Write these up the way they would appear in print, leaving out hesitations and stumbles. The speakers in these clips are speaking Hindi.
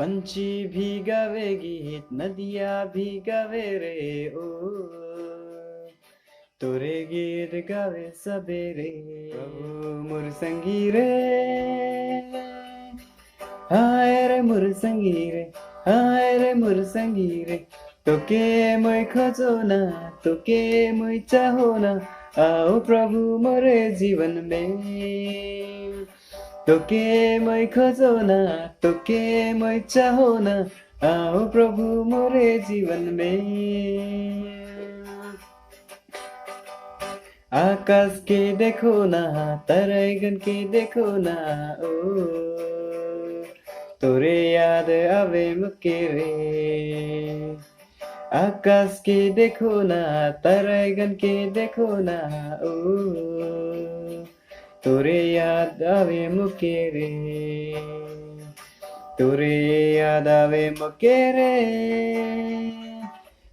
पंछी भी गावे गीत, नदियाँ भी गावे रे ओ, तोरे गीत गावे सबेरे। प्रभु मोर संगी रे, हाय रे मोर संगी रे, हाय रे मोर संगी रे। तोके मैं खोजो ना, तोके मैं चाहो ना, आओ प्रभु मोरे जीवन में। तोके मैं खोजो ना, तोके मैं चाहो ना, आओ प्रभु मोरे जीवन में। आकाश के देखो ना, तारागण के देखो ना ओ, तोरे याद आवे मुके रे। आकाश के देखो ना, तारागण के देखो ना ओ, तोरे याद आवे मुके रे। तोरे याद आवे मुके रे,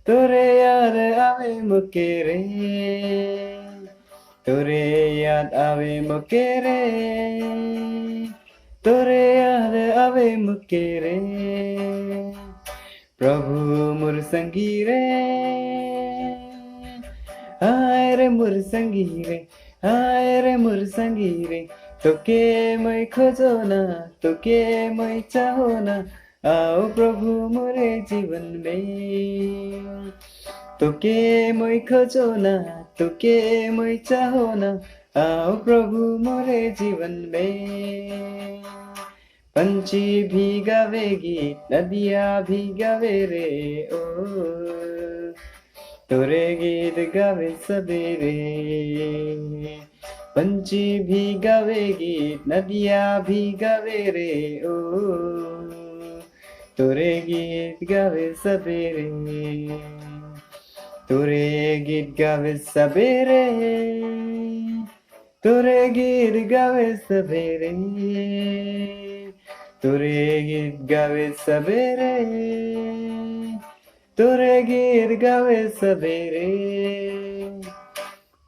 तोरे याद आवे मुके रे, तोरे याद आवे मुके रे, तोरे याद आवे मुके रे। प्रभु मोर संगी रे, हाय रे मोर संगी रे, हाय रे मोर संगी रे। तोके मैं खोजो ना, तोके मैं चाहो ना, आओ प्रभु मोरे जीवन में। तोके मैं खोजो ना, तोके मैं चाहो ना, आओ प्रभु मोरे जीवन में। पंछी भी गावे गीत, नदियाँ भी गावे रे ओ, तोरे गीत गावे सबेरे। पंछी भी गावे गीत, नदियाँ भी गावे रे ओ, तोरे गीत गावे सबेरे। तोरे गीत गावे सबेरे, तोरे गीत गावे सबेरे, तोरे गीत गावे सबेरे, तोरे गीत गावे सबेरे।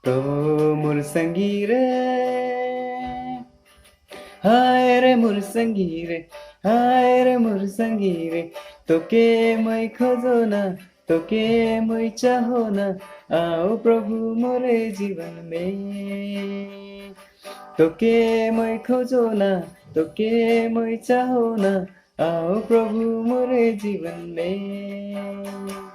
प्रभु मोर संगी रे, हाय रे मोर संगी रे, हाय रे मोर संगी रे। तोके मैं खोजो ना, तोके मैं चाहो ना, आओ प्रभु मोरे जीवन में। तोके मैं खोजो ना, तोके मैं चाहो ना, आओ प्रभु मोरे जीवन में।